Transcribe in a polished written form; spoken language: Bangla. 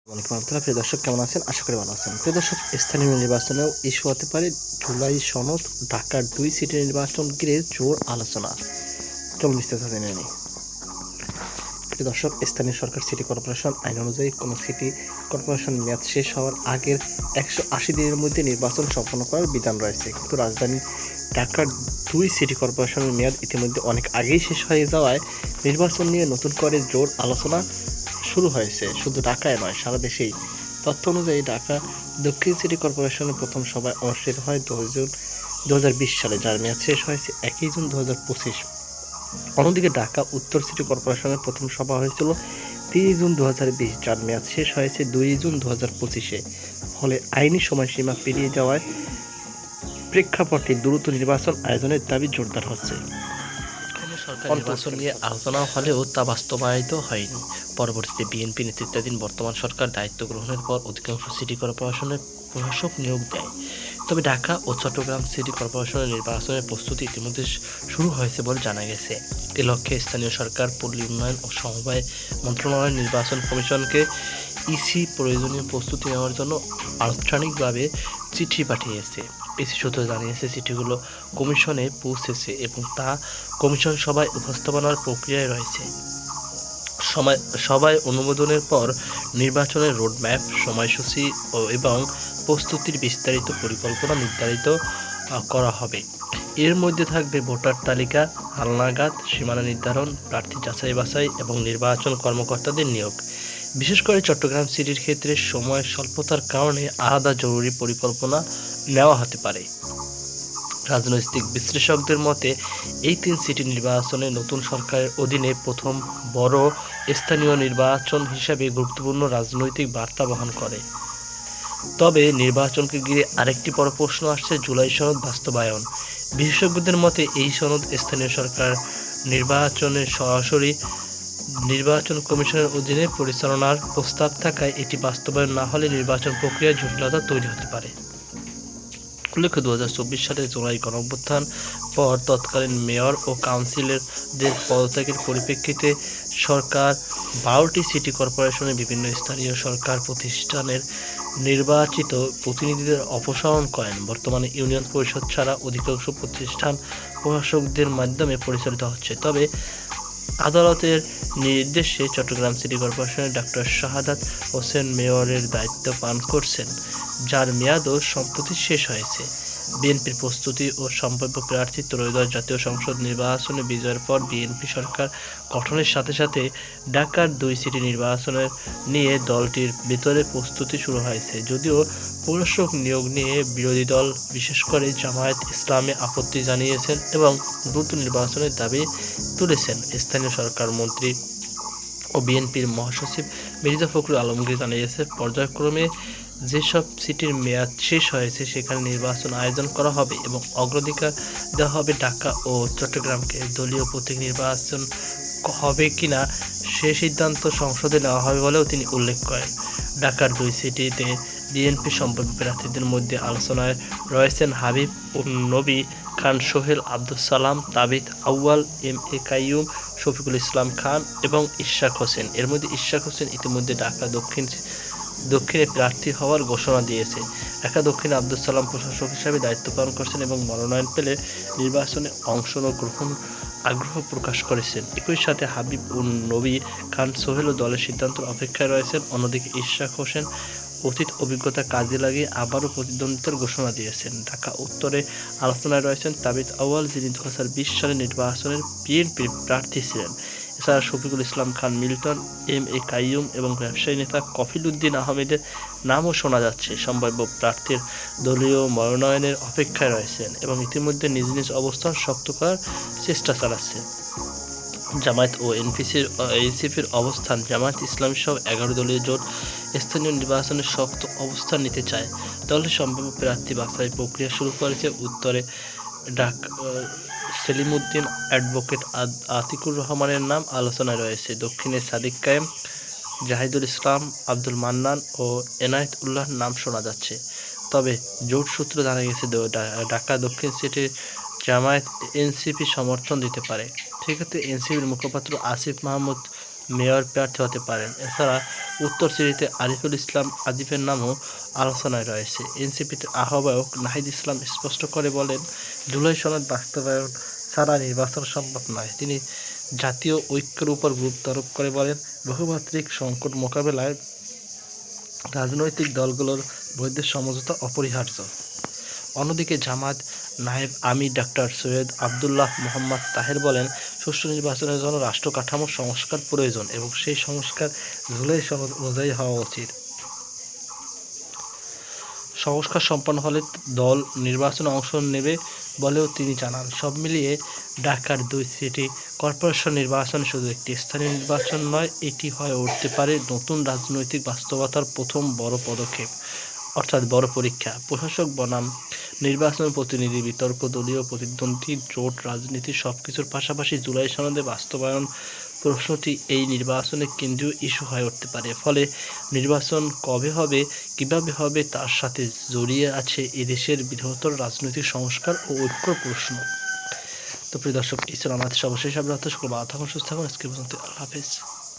প্রিয় দর্শক কেমন আছেন? আশা করি ভালো আছেন। প্রিয় দর্শক, স্থানীয় নির্বাচনেও ইস্যু হতে পারে জুলাই সনদ। ঢাকার 2 সিটির নির্বাচন ঘিরে জোর আলোচনা। চলুন বিস্তারিত জেনে নিই। প্রিয় দর্শক, স্থানীয় সরকার সিটি কর্পোরেশন আইন অনুযায়ী কোনো সিটি কর্পোরেশন মেয়াদ শেষ হওয়ার আগের 180 দিনের মধ্যে নির্বাচন সম্পন্ন করার বিধান রয়েছে। কিন্তু রাজধানী ঢাকার 2 সিটি কর্পোরেশনের মেয়াদ ইতিমধ্যে অনেক আগেই শেষ হয়ে যাওয়ায় নির্বাচন নিয়ে নতুন করে জোর আলোচনা শুরু হয়েছে। শুধু ঢাকায় নয়, সারা দেশেই। তথ্য অনুযায়ী ঢাকা দক্ষিণ সিটি কর্পোরেশনের প্রথম সভায় অনুষ্ঠিত হয় 2020 সালে, যার মেয়াদ শেষ হয়েছে 1 জুন 2025। অন্যদিকে ঢাকা উত্তর সিটি কর্পোরেশনের প্রথম সভা হয়েছিল 3 জুন 2020, যার মেয়াদ শেষ হয়েছে 2 জুন 2025-এ। ফলে আইনি সময়সীমা পেরিয়ে যাওয়ায় প্রেক্ষাপটে দ্রুত নির্বাচন আয়োজনের দাবি জোরদার হচ্ছে। সরকার নির্বাচন নিয়ে আলোচনা হলেও তা বাস্তবায়িত হয়নি। পরবর্তীতে বিএনপি নেতৃত্বাধীন বর্তমান সরকার দায়িত্ব গ্রহণের পর অধিকাংশ সিটি কর্পোরেশনের প্রশাসক নিয়োগ দেয়। তবে ঢাকা ও চট্টগ্রাম সিটি কর্পোরেশনের নির্বাচনের প্রস্তুতি ইতিমধ্যে শুরু হয়েছে বলে জানা গেছে। এ লক্ষ্যে স্থানীয় সরকার, পল্লী উন্নয়ন ও সমবায় মন্ত্রণালয় নির্বাচন কমিশনকে ইসি প্রয়োজনীয় প্রস্তুতি নেওয়ার জন্য আনুষ্ঠানিকভাবে চিঠি পাঠিয়েছে। ইসি সূত্র জানিয়েছে, চিঠিগুলো কমিশনে পৌঁছেছে এবং তা কমিশন সভায় উপস্থাপনার প্রক্রিয়ায় রয়েছে। সভায় অনুমোদনের পর নির্বাচনের রোডম্যাপ, সময়সূচি এবং প্রস্তুতির বিস্তারিত পরিকল্পনা নির্ধারিত করা হবে। এর মধ্যে থাকবে ভোটার তালিকা হালনাগাদ, সীমানা নির্ধারণ, প্রার্থী যাচাই বাছাই এবং নির্বাচন কর্মকর্তাদের নিয়োগ। বিশেষ করে চট্টগ্রাম সিটির ক্ষেত্রে সময় স্বল্পতার কারণে আলাদা জরুরি পরিকল্পনা নেওয়া হতে পারে। রাজনৈতিক বিশ্লেষকদের মতে, এই 3 সিটি নির্বাচনে নতুন সরকারের অধীনে প্রথম বড় স্থানীয় নির্বাচন হিসাবে গুরুত্বপূর্ণ রাজনৈতিক বার্তা বহন করে। তবে নির্বাচনকে ঘিরে আরেকটি বড় প্রশ্ন আসছে জুলাই সনদ বাস্তবায়ন। বিশেষজ্ঞদের মতে, এই সনদ স্থানীয় সরকার নির্বাচনের সরাসরি নির্বাচন কমিশনের অধীনে পরিচালনার প্রস্তাব থাকায় এটি বাস্তবায়ন না হলে নির্বাচন প্রক্রিয়ায় জটিলতা তৈরি হতে পারে। উল্লেখ্য, 2024 সালে জুলাই গণঅভ্যুত্থান পর তৎকালীন মেয়র ও কাউন্সিলরদের পদত্যাগের পরিপ্রেক্ষিতে সরকার 12টি সিটি কর্পোরেশনের বিভিন্ন স্থানীয় সরকার প্রতিষ্ঠানের নির্বাচিত প্রতিনিধিদের অপসারণ করেন। বর্তমানে ইউনিয়ন পরিষদ ছাড়া অধিকাংশ প্রতিষ্ঠান প্রশাসকদের মাধ্যমে পরিচালিত হচ্ছে। তবে আদালতের নির্দেশে চট্টগ্রাম সিটি কর্পোরেশনের ডক্টর শাহাদাত হোসেন মেয়রের দায়িত্ব পালন করছেন, যার মেয়াদও সম্প্রতি শেষ হয়েছে। বিএনপির প্রস্তুতি ও সম্ভাব্য প্রার্থী ত্রয়োদশ জাতীয় সংসদ নির্বাচনে বিজয়ের পর বিএনপি সরকার গঠনের সাথে সাথে ঢাকার 2 সিটি নির্বাচনের নিয়ে দলটির ভেতরে প্রস্তুতি শুরু হয়েছে। যদিও প্রশাসক নিয়োগ নিয়ে বিরোধী দল, বিশেষ করে জামায়াত ইসলামে আপত্তি জানিয়েছেন এবং দ্রুত নির্বাচনের দাবি তুলেছেন। স্থানীয় সরকার মন্ত্রী ও বিএনপির মহাসচিব মির্জা ফখরুল আলমগীর জানিয়েছে, পর্যায়ক্রমে যেসব সিটির মেয়াদ শেষ হয়েছে সেখানে নির্বাচন আয়োজন করা হবে এবং অগ্রাধিকার দেওয়া হবে ঢাকা ও চট্টগ্রামকে। দলীয় প্রতীক নির্বাচন হবে কিনা সে সিদ্ধান্ত সংসদে নেওয়া হবে বলেও তিনি উল্লেখ করেন। ঢাকার 2 সিটিতে বিএনপি সম্ভাব্য প্রার্থীদের মধ্যে আলোচনায় রয়েছেন হাবিব উন নবী খান সোহেল, আব্দুস সালাম, তাবিথ আউয়াল, এম.এ. কাইয়ুম, শফিকুল ইসলাম খান এবং ইশরাক হোসেন। এর মধ্যে ইশরাক হোসেন ইতিমধ্যে ঢাকা দক্ষিণে প্রার্থী হওয়ার ঘোষণা দিয়েছে। ঢাকা দক্ষিণে আব্দুস সালাম প্রশাসক হিসাবে দায়িত্ব পালন করছেন এবং মনোনয়ন পেলে নির্বাচনে অংশগ্রহণ আগ্রহ প্রকাশ করেছেন। একই সাথে হাবিব উন নবী খান সোহেলও দলের সিদ্ধান্তের অপেক্ষায় রয়েছেন। অন্যদিকে ইশরাক হোসেন অতীত অভিজ্ঞতা কাজে লাগিয়ে আবারও প্রতিদ্বন্দ্বিতার ঘোষণা দিয়েছেন। ঢাকা উত্তরে আলোচনায় রয়েছেন তাবিথ আউয়াল, যিনি 2020 সালে নির্বাচনের বিএনপির প্রার্থী ছিলেন। এছাড়া শফিকুল ইসলাম খান মিল্টন, এম.এ. কাইয়ুম এবং ব্যবসায়ী নেতা কফিল উদ্দিন আহমেদের নামও শোনা যাচ্ছে। সম্ভাব্য প্রার্থীর দলীয় মনোনয়নের অপেক্ষায় রয়েছেন এবং ইতিমধ্যে নিজ নিজ অবস্থান শক্ত করার চেষ্টা চালাচ্ছে। জামায়াত ও এনসিপির অবস্থান। জামায়াত ইসলামী সহ 11 দলীয় জোট স্থানীয় নির্বাচনে শক্ত অবস্থান নিতে চায়। দলের সম্ভাব্য প্রার্থী বাছাই প্রক্রিয়া শুরু করেছে। উত্তরে সেলিমউদ্দিন অ্যাডভোকেট আতিকুর রহমানের নাম আলোচনায় রয়েছে। দক্ষিণে সাদিক কায়েম, জাহিদুল ইসলাম, আব্দুল মান্নান ও এনায়েত উল্লাহর নাম শোনা যাচ্ছে। তবে জোট সূত্র জানা গেছে ঢাকা দক্ষিণ সিটির জামায়াত এনসিপি সমর্থন দিতে পারে। সেক্ষেত্রে এনসিপির মুখপাত্র আসিফ মাহমুদ মেয়র প্রার্থী হতে পারেন। এছাড়া উত্তর সিটিতে আরিফুল ইসলাম আজিফের নামও আলোচনায় রয়েছে। এনসিপির আহ্বায়ক নাহিদ ইসলাম স্পষ্ট করে বলেন, জুলাই সনদ বাস্তবায়ন ছাড়া নির্বাচন সম্ভব নয়। তিনি জাতীয় ঐক্যের উপর গুরুত্ব আরোপ করে বলেন, বহুমাত্রিক সংকট মোকাবেলায় রাজনৈতিক দলগুলোর মধ্যে সমঝোতা অপরিহার্য। অন্যদিকে জামাত নায়েব আমির ডাক্তার সৈয়দ আবদুল্লাহ মোহাম্মদ তাহের বলেন, সুষ্ঠু নির্বাচনের জন্য রাষ্ট্র কাঠামোর সংস্কার প্রয়োজন এবং সেই সংস্কার জুলাই সনদ অনুযায়ী হওয়া উচিত। সংস্কার সম্পন্ন হলে দল নির্বাচনে অংশ নেবে বলেও তিনি জানান। সব মিলিয়ে ঢাকার 2 সিটি কর্পোরেশন নির্বাচন শুধু একটি স্থানীয় নির্বাচন নয়, এটি হয়ে উঠতে পারে নতুন রাজনৈতিক বাস্তবতার প্রথম বড় পদক্ষেপ, অর্থাৎ বড় পরীক্ষা। প্রশাসক বনাম নির্বাচন প্রতিনিধি, বিতর্ক, দলীয় প্রতিদ্বন্দ্বী, জোট রাজনীতি সবকিছুর পাশাপাশি জুলাই সনদে বাস্তবায়ন প্রশ্নটি এই নির্বাচনের কেন্দ্রীয় ইস্যু হয়ে উঠতে পারে। ফলে নির্বাচন কবে হবে, কিভাবে হবে তার সাথে জড়িয়ে আছে এদেশের বৃহত্তর রাজনৈতিক সংস্কার ও ঐক্যর প্রশ্ন। তো প্রিয় দর্শক, এই ছিল আমাদের সর্বশেষ আপডেট। সকল ভালো থাকুন, সুস্থ থাকুন। আজকে পর্যন্ত আল্লাহ হাফেজ।